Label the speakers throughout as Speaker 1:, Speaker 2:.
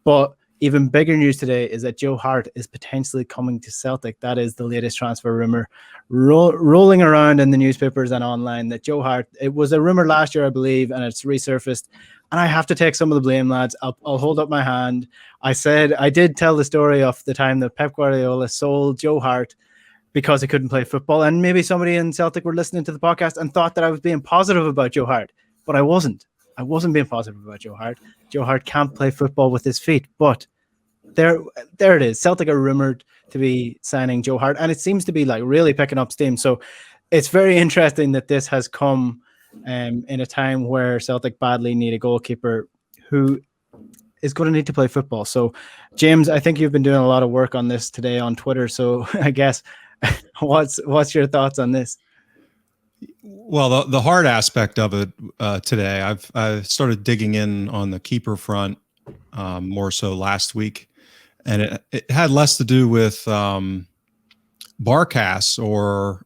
Speaker 1: But even bigger news today is that Joe Hart is potentially coming to Celtic. That is the latest transfer rumor rolling around in the newspapers and online, that Joe Hart, it was a rumor last year, I believe, and it's resurfaced. And I have to take some of the blame, lads. I'll hold up my hand. I did tell the story of the time that Pep Guardiola sold Joe Hart because he couldn't play football. And maybe somebody in Celtic were listening to the podcast and thought that I was being positive about Joe Hart, but I wasn't. I wasn't being positive about Joe Hart. Joe Hart can't play football with his feet, but there it is. Celtic are rumored to be signing Joe Hart, and it seems to be like really picking up steam. So it's very interesting that this has come in a time where Celtic badly need a goalkeeper who is going to need to play football. So, James, I think you've been doing a lot of work on this today on Twitter. So I guess what's your thoughts on this?
Speaker 2: Well, the hard aspect of it today, I started digging in on the keeper front more so last week, and it had less to do with Barkas or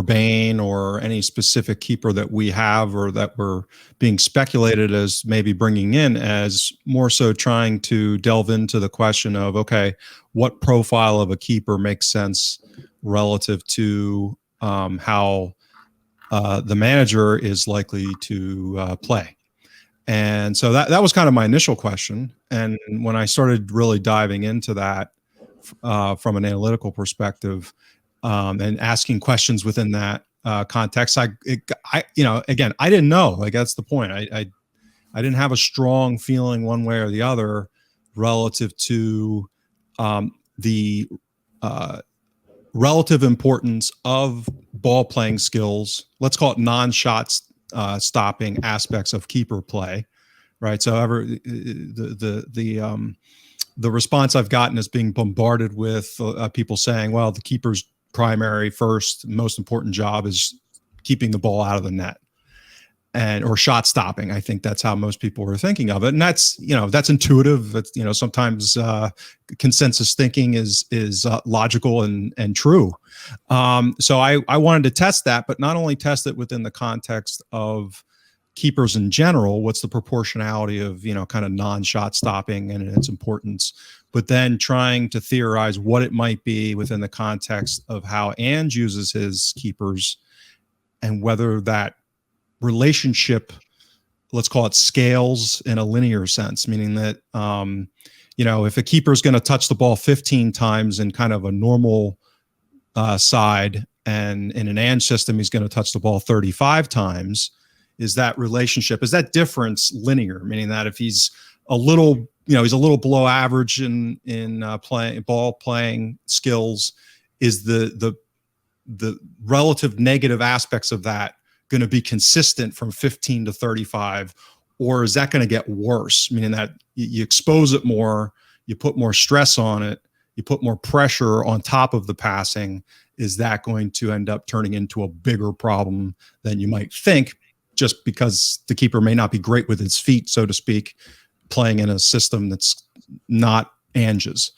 Speaker 2: Bain or any specific keeper that we have or that we're being speculated as maybe bringing in, as more so trying to delve into the question of, okay, what profile of a keeper makes sense relative to how the manager is likely to play. And so that was kind of my initial question. And when I started really diving into that from an analytical perspective and asking questions within that context, I didn't know. Like, that's the point. I didn't have a strong feeling one way or the other relative to the relative importance of ball playing skills, let's call it non-shot stopping aspects of keeper play, right? So the response I've gotten is being bombarded with people saying, well, the keeper's primary, first, most important job is keeping the ball out of the net, or shot stopping. I think that's how most people were thinking of it. And that's intuitive. That's, sometimes consensus thinking is logical and true. So I wanted to test that, but not only test it within the context of keepers in general, what's the proportionality of, kind of non-shot stopping and its importance, but then trying to theorize what it might be within the context of how Ange uses his keepers and whether that relationship, let's call it, scales in a linear sense, meaning that, if a keeper is going to touch the ball 15 times in kind of a normal side, and in an Ange system, he's going to touch the ball 35 times, is that difference linear? Meaning that if he's a little, he's a little below average in ball playing skills, is the relative negative aspects of that going to be consistent from 15 to 35, or is that going to get worse? Meaning that you expose it more, you put more stress on it, you put more pressure on top of the passing. Is that going to end up turning into a bigger problem than you might think, just because the keeper may not be great with his feet, so to speak, playing in a system that's not Ange's?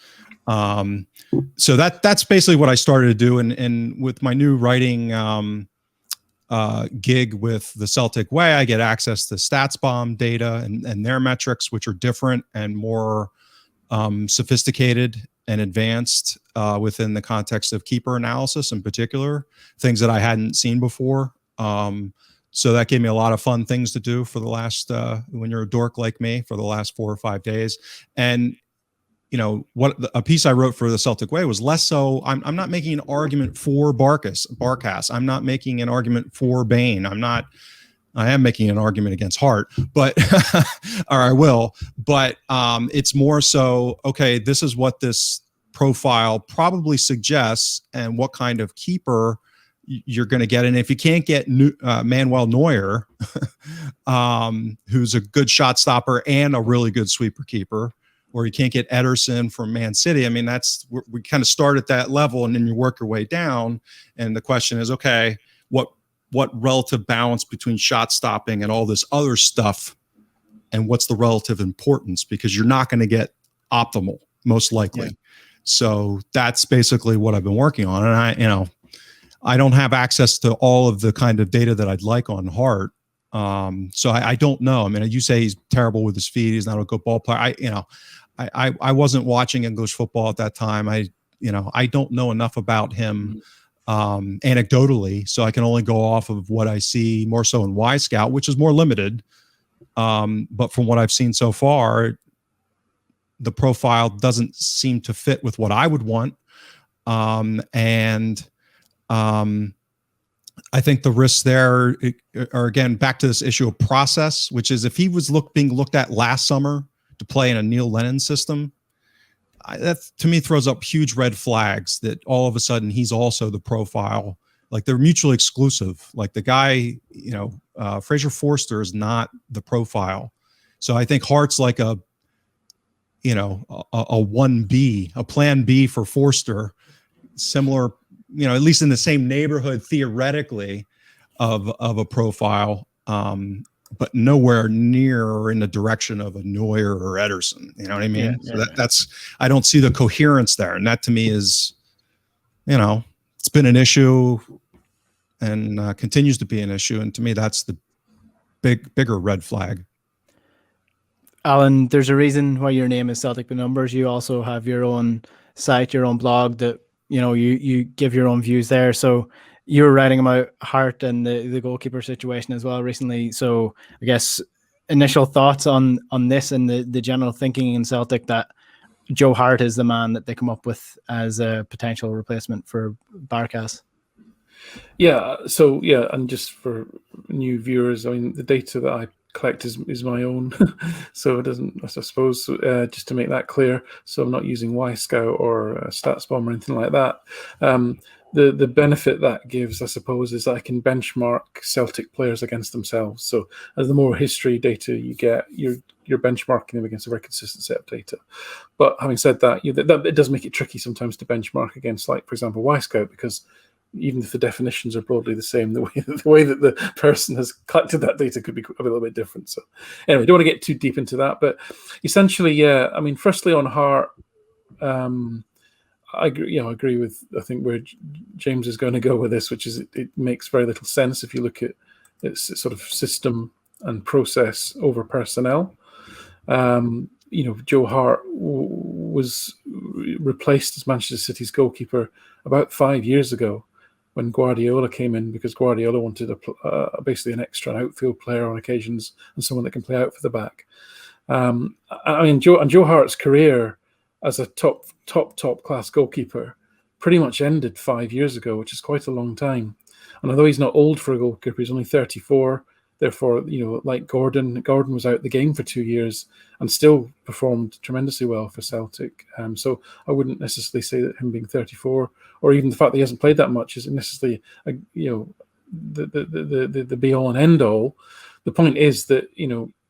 Speaker 2: So that's basically what I started to do. And with my new writing gig with the Celtic Way, I get access to StatsBomb data and their metrics, which are different and more sophisticated and advanced within the context of keeper analysis, in particular, things that I hadn't seen before. So that gave me a lot of fun things to do for the last, when you're a dork like me, for the last 4 or 5 days. And a piece I wrote for the Celtic Way was less so. I'm not making an argument for Barkas. I'm not making an argument for Bain. I am making an argument against Hart, but or I will. But it's more so, okay, this is what this profile probably suggests, and what kind of keeper you're going to get. And if you can't get Manuel Neuer, who's a good shot stopper and a really good sweeper keeper, or you can't get Ederson from Man City, I mean, we kind of start at that level, and then you work your way down. And the question is, okay, what relative balance between shot stopping and all this other stuff, and what's the relative importance? Because you're not going to get optimal, most likely. Yeah. So that's basically what I've been working on. And I don't have access to all of the kind of data that I'd like on Hart. So I don't know. I mean, you say he's terrible with his feet. He's not a good ball player. I wasn't watching English football at that time. I don't know enough about him anecdotally, so I can only go off of what I see more so in Y Scout, which is more limited. But from what I've seen so far, the profile doesn't seem to fit with what I would want. I think the risks there are, again, back to this issue of process, which is if he was being looked at last summer to play in a Neil Lennon system, that to me throws up huge red flags that all of a sudden he's also the profile. Like they're mutually exclusive. Like the guy, Fraser Forster is not the profile. So I think Hart's like a 1B, a plan B for Forster, similar, at least in the same neighborhood theoretically of a profile, but nowhere near or in the direction of a Neuer or Ederson. You know what I mean?
Speaker 1: Yeah,
Speaker 2: so that's, I don't see the coherence there. And that to me is, it's been an issue and continues to be an issue. And to me, that's the bigger red flag.
Speaker 1: Alan, there's a reason why your name is Celtic by Numbers. You also have your own site, your own blog that, you give your own views there. So you were writing about Hart and the goalkeeper situation as well recently. So I guess initial thoughts on this and the general thinking in Celtic that Joe Hart is the man that they come up with as a potential replacement for Barkas.
Speaker 3: Yeah. So yeah, and just for new viewers, I mean, the data that I collect is my own, so it doesn't, I suppose, just to make that clear. So I'm not using Y Scout or StatsBomb or anything like that. The benefit that gives, I suppose, is that I can benchmark Celtic players against themselves. So as the more history data you get, you're benchmarking them against a very consistent set of data. But having said that, it does make it tricky sometimes to benchmark against, like, for example, Y Scout, because even if the definitions are broadly the same, the way that the person has collected that data could be a little bit different. So anyway, don't want to get too deep into that. But essentially, yeah, I mean, firstly on Hart, I agree with, I think, where James is going to go with this, which is it makes very little sense if you look at its sort of system and process over personnel. Joe Hart was replaced as Manchester City's goalkeeper about 5 years ago when Guardiola came in, because Guardiola wanted basically an extra outfield player on occasions and someone that can play out for the back. Joe Hart's career as a top class goalkeeper pretty much ended 5 years ago, which is quite a long time. And although he's not old for a goalkeeper, he's only 34. Therefore, like Gordon was out the game for 2 years and still performed tremendously well for Celtic. So I wouldn't necessarily say that him being 34, or even the fact that he hasn't played that much, isn't necessarily the be all and end all. The point is that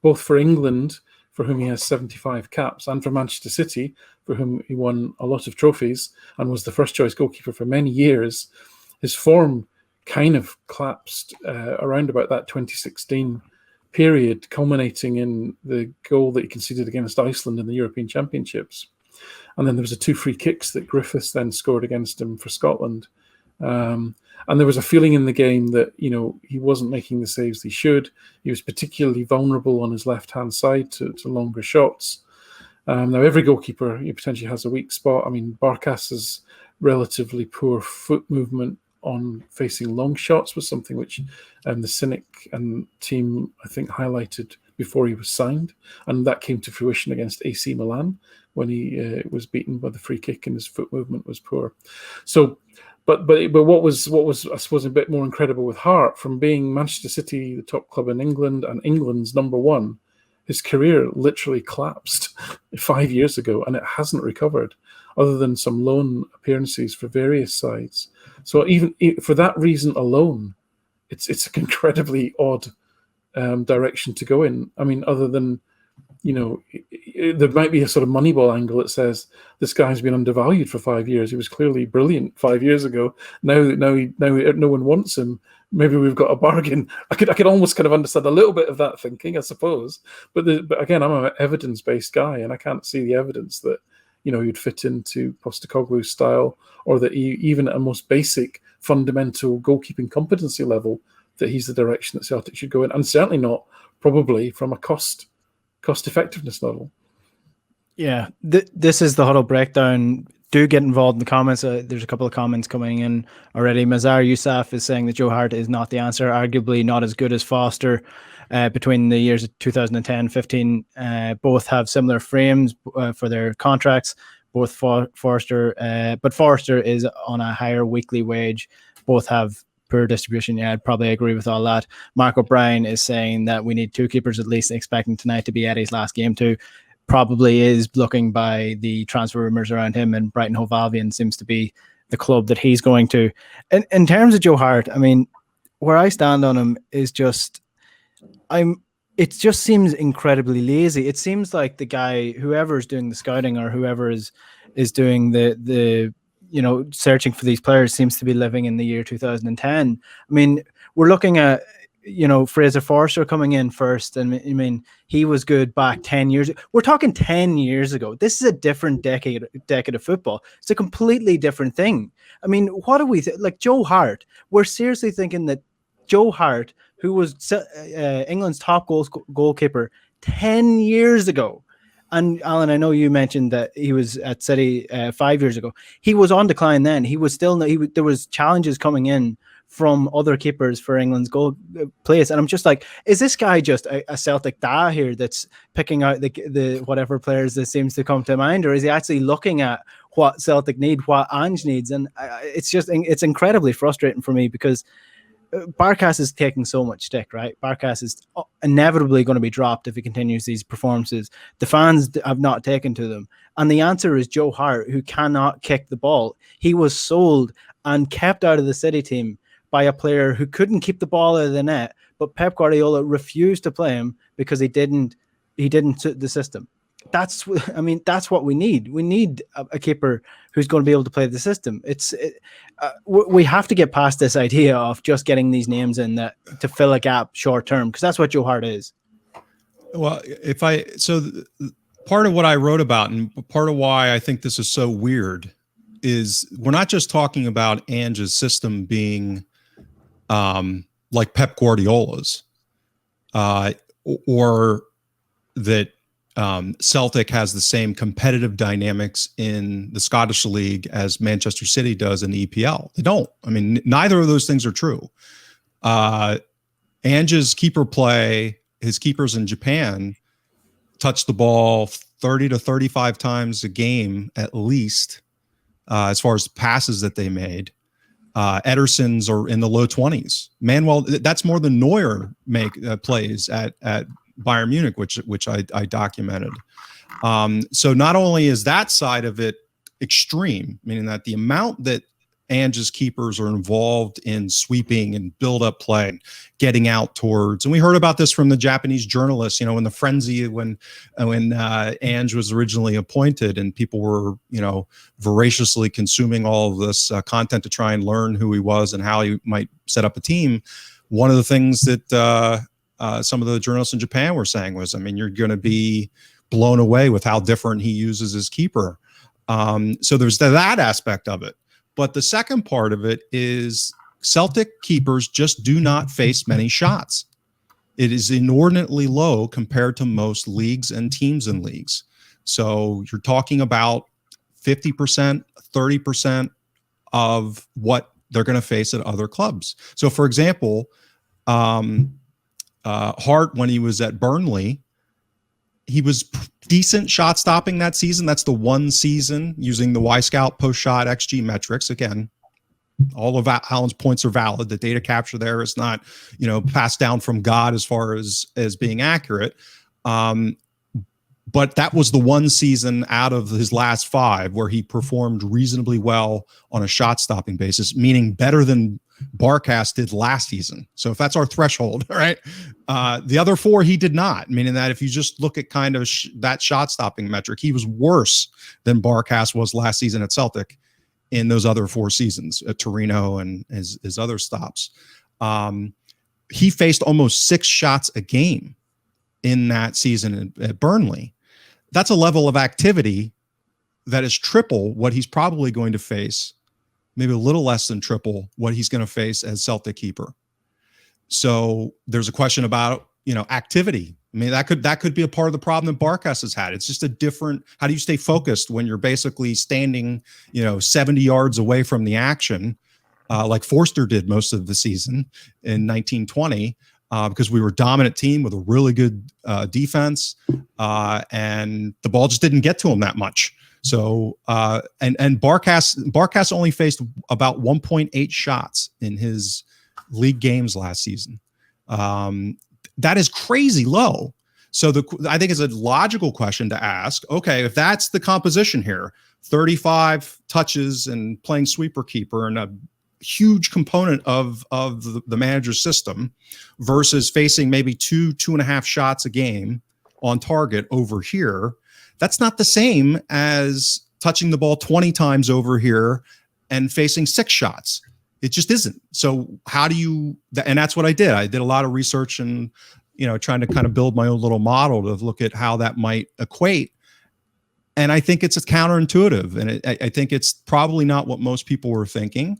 Speaker 3: both for England, for whom he has 75 caps, and for Manchester City, for whom he won a lot of trophies and was the first choice goalkeeper for many years, his form kind of collapsed around about that 2016 period, culminating in the goal that he conceded against Iceland in the European Championships. And then there was 2 free kicks that Griffiths then scored against him for Scotland. And there was a feeling in the game that, he wasn't making the saves he should. He was particularly vulnerable on his left-hand side to longer shots. Now, every goalkeeper potentially has a weak spot. I mean, Barkas' relatively poor foot movement on facing long shots was something which the Cynic and team, I think, highlighted before he was signed, and that came to fruition against AC Milan when he was beaten by the free kick and his foot movement was poor. So, but what was I suppose a bit more incredible with Hart, from being Manchester City, the top club in England and England's number one, his career literally collapsed 5 years ago, and it hasn't recovered, other than some loan appearances for various sides. So even for that reason alone, it's an incredibly odd direction to go in. I mean, other than, there might be a sort of Moneyball angle that says this guy's been undervalued for 5 years. He was clearly brilliant 5 years ago. Now no one wants him. Maybe we've got a bargain. I could almost kind of understand a little bit of that thinking, I suppose. But again, I'm an evidence-based guy, and I can't see the evidence that you'd fit into Postecoglou's style, or that even at a most basic fundamental goalkeeping competency level, that he's the direction that Celtic should go in, and certainly not probably from a cost effectiveness level.
Speaker 1: Yeah, this is the Huddle Breakdown. Do get involved in the comments. There's a couple of comments coming in already. Mazar Yousaf is saying that Joe Hart is not the answer, arguably not as good as Foster. Between the years of 2010-15, both have similar frames for their contracts. Both Forster, but Forster is on a higher weekly wage. Both have poor distribution. Yeah, I'd probably agree with all that. Mark O'Brien is saying that we need 2 keepers at least, expecting tonight to be Eddie's last game too. Probably is looking by the transfer rumors around him, and Brighton Hove Albion seems to be the club that he's going to. In terms of Joe Hart, I mean, where I stand on him is just, it just seems incredibly lazy. It seems like the guy, whoever is doing the scouting or whoever is doing the searching for these players, seems to be living in the year 2010. I mean, we're looking at, Fraser Forster coming in first. And I mean, he was good back 10 years. We're talking 10 years ago. This is a different decade of football. It's a completely different thing. I mean, what do we like Joe Hart? We're seriously thinking that Joe Hart, who was England's top goalkeeper 10 years ago. And Alan, I know you mentioned that he was at City 5 years ago. He was on decline then. He was still, there was challenges coming in from other keepers for England's goal place. And I'm just like, is this guy just a Celtic da here that's picking out the whatever players that seems to come to mind? Or is he actually looking at what Celtic need, what Ange needs? And it's incredibly frustrating for me, because Barkas is taking so much stick, right? Barkas is inevitably going to be dropped if he continues these performances. The fans have not taken to them. And the answer is Joe Hart, who cannot kick the ball. He was sold and kept out of the City team by a player who couldn't keep the ball out of the net, but Pep Guardiola refused to play him because he didn't suit the system. That's what we need. We need a keeper who's going to be able to play the system. We have to get past this idea of just getting these names in to fill a gap short term, because that's what Joe Hart is.
Speaker 2: Well, part of what I wrote about, and part of why I think this is so weird, is we're not just talking about Ange's system being like Pep Guardiola's, or that Celtic has the same competitive dynamics in the Scottish League as Manchester City does in the EPL. They don't. I mean, neither of those things are true. Ange's keeper play, his keepers in Japan touch the ball 30 to 35 times a game at least, as far as passes that they made. Ederson's are in the low 20s. Manuel, that's more than Neuer plays at Bayern Munich, which I documented. So not only is that side of it extreme, meaning that the amount that Ange's keepers are involved in sweeping and build-up play, and getting out towards, and we heard about this from the Japanese journalists, in the frenzy when Ange was originally appointed, and people were, voraciously consuming all of this content to try and learn who he was and how he might set up a team. One of the things that some of the journalists in Japan were saying was, you're going to be blown away with how different he uses his keeper. So there's that aspect of it. But the second part of it is Celtic keepers just do not face many shots. It is inordinately low compared to most leagues and teams in leagues. So you're talking about 50%, 30% of what they're going to face at other clubs. So, for example, Hart, when he was at Burnley, he was decent shot stopping that season. That's the one season using the Y-Scout post-shot XG metrics. Again, all of Alan's points are valid. The data capture there is not, passed down from God as far as being accurate. But that was the one season out of his last 5 where he performed reasonably well on a shot stopping basis, meaning better than Barkas did last season. So if that's our threshold, right? The other 4, he did not, meaning that if you just look at kind of that shot stopping metric, he was worse than Barkas was last season at Celtic in those other 4 seasons at Torino and his other stops. He faced almost 6 shots a game in that season at Burnley. That's a level of activity that is triple what he's probably going to face, maybe a little less than triple what he's going to face as Celtic keeper. So there's a question about, activity. I mean, that could be a part of the problem that Barkas has had. It's just a different, how do you stay focused when you're basically standing, 70 yards away from the action, like Forster did most of the season in 1920, because we were a dominant team with a really good defense, and the ball just didn't get to him that much. So, and Barkas only faced about 1.8 shots in his league games last season. That is crazy low. So I think it's a logical question to ask, okay, if that's the composition here, 35 touches and playing sweeper keeper and a huge component of the manager's system versus facing maybe 2.5 shots a game on target over here, that's not the same as touching the ball 20 times over here and facing 6 shots. It just isn't. So how do you, and that's what I did. I did a lot of research and, trying to kind of build my own little model to look at how that might equate. And I think it's counterintuitive. And I think it's probably not what most people were thinking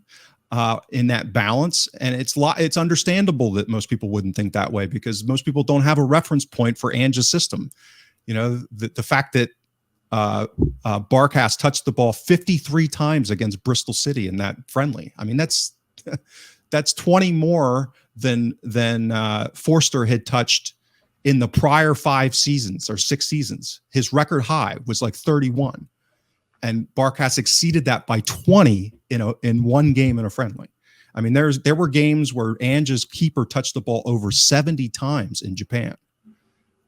Speaker 2: in that balance. And it's understandable that most people wouldn't think that way, because most people don't have a reference point for Ange's system. The fact that Barkas touched the ball 53 times against Bristol City in that friendly. I mean, that's 20 more than Forster had touched in the prior 5 seasons or 6 seasons. His record high was like 31, and Barkas exceeded that by 20 in one game in a friendly. I mean, there were games where Ange's keeper touched the ball over 70 times in Japan,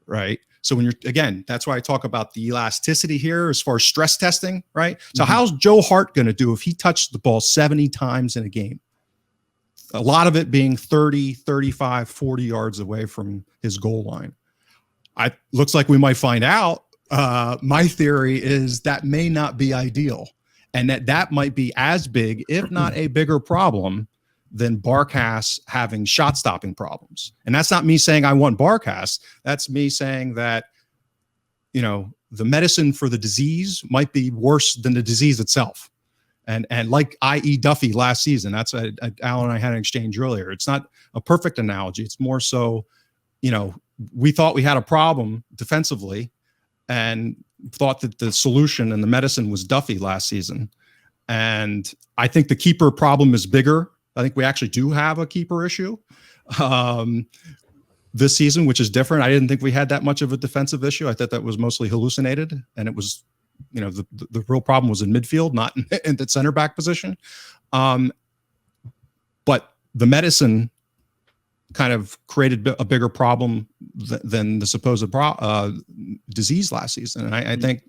Speaker 2: right? So that's why I talk about the elasticity here as far as stress testing, right? So how's Joe Hart going to do if he touched the ball 70 times in a game? A lot of it being 30, 35, 40 yards away from his goal line. Looks like we might find out. My theory is that may not be ideal, and that might be as big, if not a bigger problem than Barkas having shot stopping problems. And that's not me saying I want Barkas. That's me saying that, the medicine for the disease might be worse than the disease itself. And like I.E. Duffy last season, that's Alan and I had an exchange earlier. It's not a perfect analogy. It's more so, we thought we had a problem defensively and thought that the solution and the medicine was Duffy last season. And I think the keeper problem is bigger. I think we actually do have a keeper issue this season, which is different. I didn't think we had that much of a defensive issue. I thought that was mostly hallucinated, and it was, the real problem was in midfield, not in the center back position. But the medicine kind of created a bigger problem than the supposed disease last season. And I think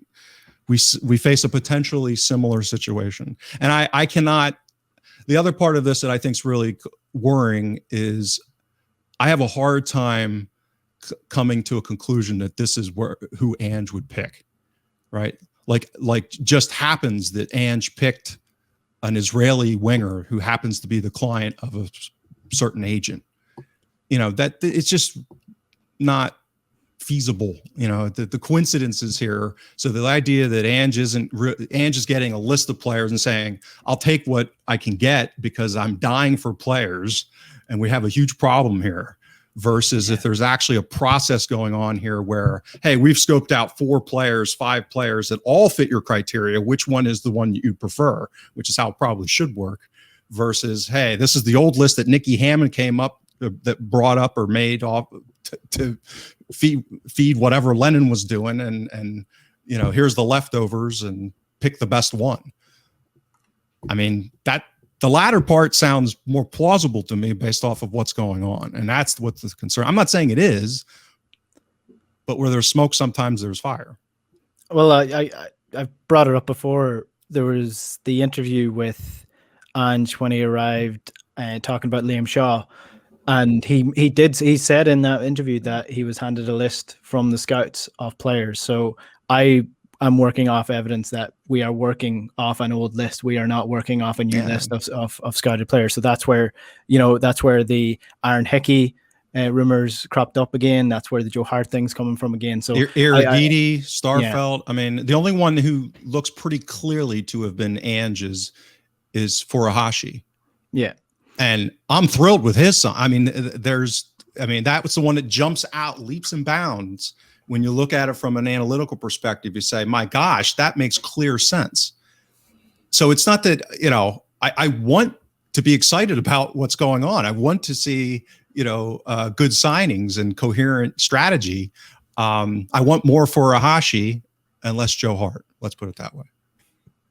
Speaker 2: we face a potentially similar situation. And I cannot. The other part of this that I think is really worrying is I have a hard time coming to a conclusion that this is who Ange would pick, right? Like just happens that Ange picked an Israeli winger who happens to be the client of a certain agent. That it's just not feasible. The coincidences here. So the idea that Ange is getting a list of players and saying, I'll take what I can get because I'm dying for players and we have a huge problem here, versus if there's actually a process going on here where, hey, we've scoped out 4 players, 5 players that all fit your criteria. Which one is the one you prefer, which is how it probably should work, versus, hey, this is the old list that Nicky Hammond came up that brought up or made off to feed whatever Lennon was doing, and here's the leftovers and pick the best one. I mean, that the latter part sounds more plausible to me based off of what's going on, and that's what's the concern. I'm not saying it is, but where there's smoke, sometimes there's fire.
Speaker 1: Well, I've brought it up before. There was the interview with Ange when he arrived, talking about Liam Shaw. And he said in that interview that he was handed a list from the scouts of players. So I am working off evidence that we are working off an old list. We are not working off a new list of scouted players. So that's where, that's where the Aaron Hickey rumors cropped up again. That's where the Joe Hart thing's coming from again. So
Speaker 2: Iragidi, Starfelt. I mean, the only one who looks pretty clearly to have been Ange is Furuhashi.
Speaker 1: Yeah.
Speaker 2: And I'm thrilled with his son. I mean, that was the one that jumps out leaps and bounds. When you look at it from an analytical perspective, you say, my gosh, that makes clear sense. So it's not that, I want to be excited about what's going on. I want to see, good signings and coherent strategy. I want more for Ahashi and less Joe Hart. Let's put it that way.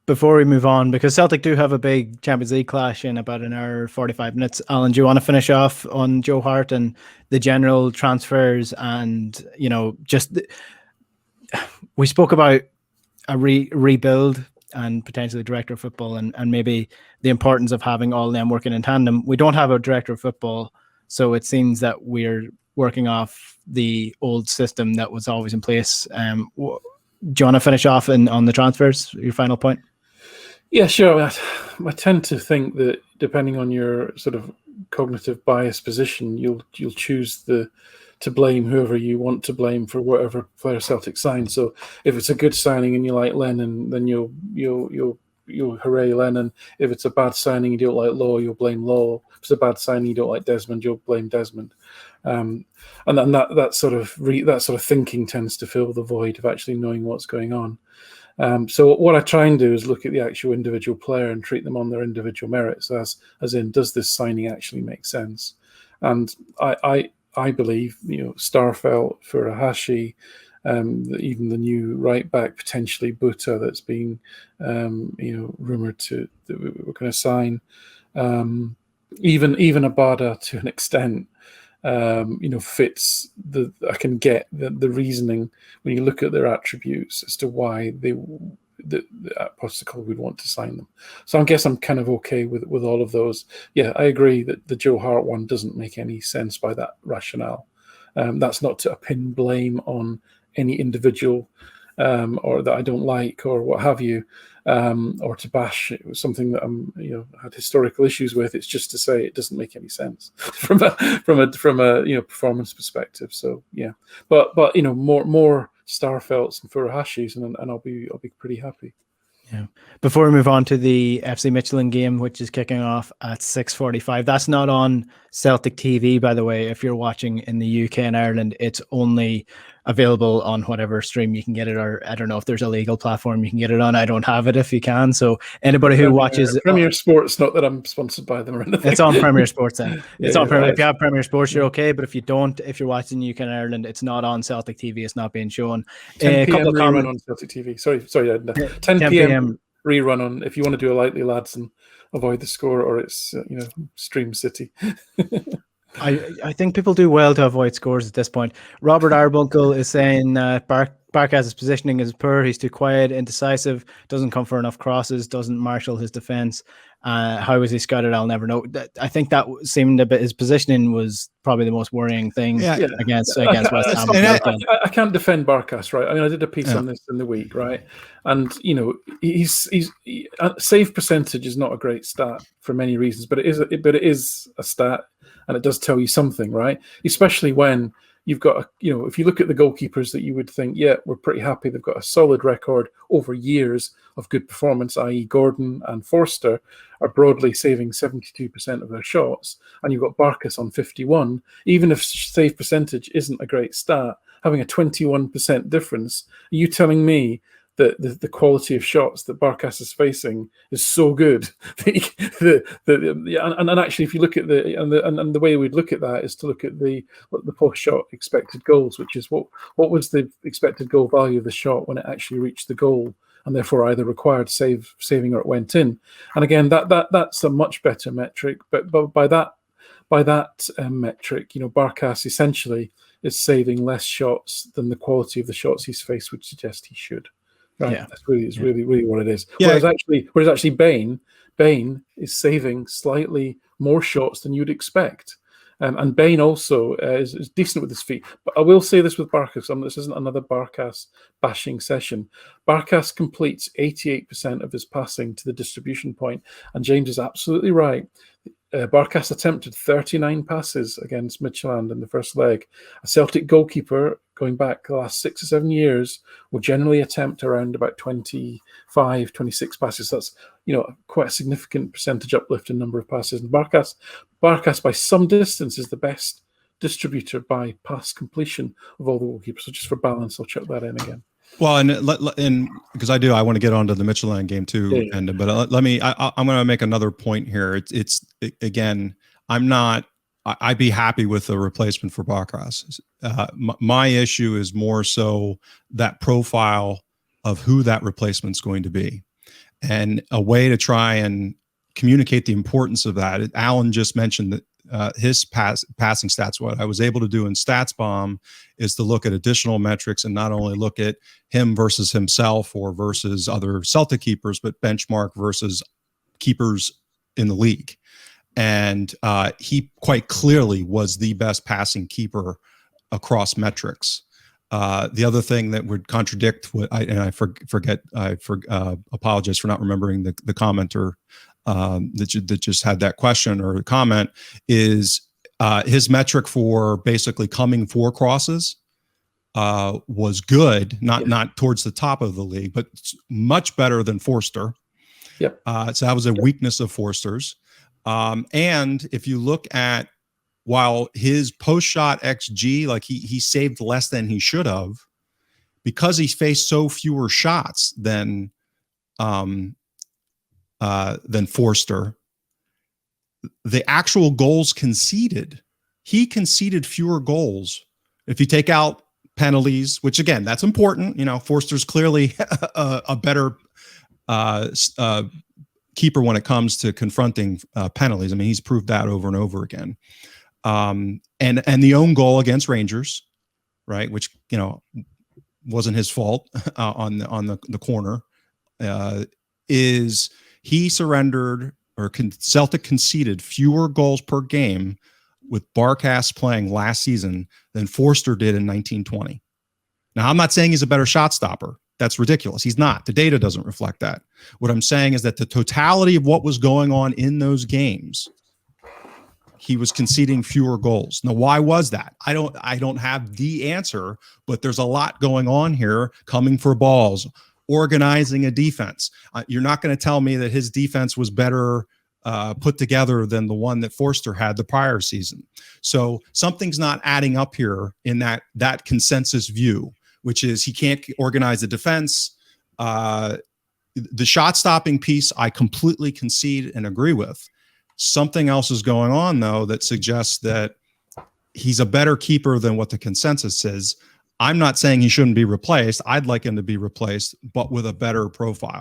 Speaker 1: Before we move on, because Celtic do have a big Champions League clash in about an hour, 45 minutes. Alan, do you want to finish off on Joe Hart and the general transfers? And, we spoke about a rebuild and potentially director of football and maybe the importance of having all of them working in tandem. We don't have a director of football, so it seems that we're working off the old system that was always in place. Do you want to finish off on the transfers, your final point?
Speaker 3: Yeah, sure. I tend to think that depending on your sort of cognitive bias position, you'll choose to blame whoever you want to blame for whatever player Celtic signed. So if it's a good signing and you like Lennon, then you'll hooray Lennon. If it's a bad signing and you don't like Law, you'll blame Law. If it's a bad signing you don't like Desmond, you'll blame Desmond. And then that sort of thinking tends to fill the void of actually knowing what's going on. So what I try and do is look at the actual individual player and treat them on their individual merits, as in, does this signing actually make sense? And I believe, Starfelt for Ahashi, even the new right back, potentially Buta, that's being rumoured that we're going to sign, even Abada to an extent. Fits I can get the reasoning when you look at their attributes as to why the Postecoglou would want to sign them. So I guess I'm kind of okay with all of those. Yeah, I agree that the Joe Hart one doesn't make any sense by that rationale. That's not to pin blame on any individual or that I don't like or what have you, or to bash it was something that I'm had historical issues with. It's just to say it doesn't make any sense from a performance perspective. So yeah, but more Starfelts and Furahashis and I'll be pretty happy.
Speaker 1: Yeah. Before we move on to the FC Midtjylland game, which is kicking off at 6:45, that's not on Celtic TV, by the way. If you're watching in the UK and Ireland, it's only available on whatever stream you can get it, or I don't know if there's a legal platform you can get it on. I don't have it if you can. So anybody who watches
Speaker 3: Premier Sports, not that I'm sponsored by them or anything.
Speaker 1: It's on Premier Sports then. It's on Premier. Right. If you have Premier Sports, you're okay. But if you don't, if you're watching UK and Ireland, it's not on Celtic TV. It's not being shown.
Speaker 3: 10 p.m. rerun on Celtic TV. Sorry. 10 p.m. rerun on. If you want to do a lightly lads and avoid the score, or it's Stream City.
Speaker 1: I think people do well to avoid scores at this point. Robert Arbunkel is saying Barkas' positioning is poor. He's too quiet, indecisive, doesn't come for enough crosses, doesn't marshal his defence. How was he scouted? I'll never know. I think that seemed a bit. His positioning was probably the most worrying thing against West Ham.
Speaker 3: I can't defend Barkas, right? I mean, I did a piece on this in the week, right? And he's save percentage is not a great stat for many reasons, but it is a stat, and it does tell you something, right? Especially when you've got if you look at the goalkeepers that you would think, yeah, we're pretty happy, they've got a solid record over years of good performance, i.e. Gordon and Forster are broadly saving 72% of their shots, and you've got Barkas on 51. Even if save percentage isn't a great stat, having a 21% difference, are you telling me that the quality of shots that Barkas is facing is so good? And actually, if you look at the way we'd look at that is to look at the post-shot expected goals, which is what was the expected goal value of the shot when it actually reached the goal, and therefore either required saving or it went in. And again, that's a much better metric. But by that metric, Barkas essentially is saving less shots than the quality of the shots he's faced would suggest he should. Right, yeah. That's really what it is. Yeah. Whereas actually Bain is saving slightly more shots than you'd expect. And Bain also is decent with his feet. But I will say this with Barkas. This isn't another Barkas bashing session. Barkas completes 88% of his passing to the distribution point. And James is absolutely right. Barkas attempted 39 passes against Midtjylland in the first leg. A Celtic goalkeeper, going back the last 6 or 7 years, will generally attempt around about 25, 26 passes. That's, quite a significant percentage uplift in number of passes. And Barkas, by some distance, is the best distributor by pass completion of all the goalkeepers. So just for balance, I'll chuck that in again.
Speaker 2: Well, and because I want to get onto the Midtjylland game too,
Speaker 3: Yeah.
Speaker 2: but let me. I'm going to make another point here. Again, I'd be happy with a replacement for Barkas. My issue is more so that profile of who that replacement's going to be, and a way to try and communicate the importance of that. Alan just mentioned that. His passing stats. What I was able to do in StatsBomb is to look at additional metrics and not only look at him versus himself or versus other Celtic keepers, but benchmark versus keepers in the league. And he quite clearly was the best passing keeper across metrics. The other thing that would contradict what I apologize for not remembering the commenter that just had that question or comment, is his metric for basically coming for crosses was good, not towards the top of the league, but much better than Forster.
Speaker 3: Yep.
Speaker 2: So that was a weakness of Forster's. And if you look at, while his post-shot XG, like he saved less than he should have, because he faced so fewer shots than Forster, the actual goals conceded, he conceded fewer goals. If you take out penalties, which again, that's important. Forster's clearly a better keeper when it comes to confronting penalties. I mean, he's proved that over and over again. And the own goal against Rangers, right, which wasn't his fault on the corner, is he surrendered, or Celtic conceded fewer goals per game with Barkas playing last season than Forster did in 1920. Now, I'm not saying he's a better shot stopper. That's ridiculous. He's not. The data doesn't reflect that. What I'm saying is that the totality of what was going on in those games, he was conceding fewer goals. Now, why was that? I don't have the answer, but there's a lot going on here, coming for balls, organizing a defense. You're not going to tell me that his defense was better put together than the one that Forster had the prior season. So something's not adding up here in that consensus view, which is he can't organize the defense. The shot stopping piece, I completely concede and agree with. Something else is going on, though, that suggests that he's a better keeper than what the consensus is. I'm not saying he shouldn't be replaced. I'd like him to be replaced, but with a better profile.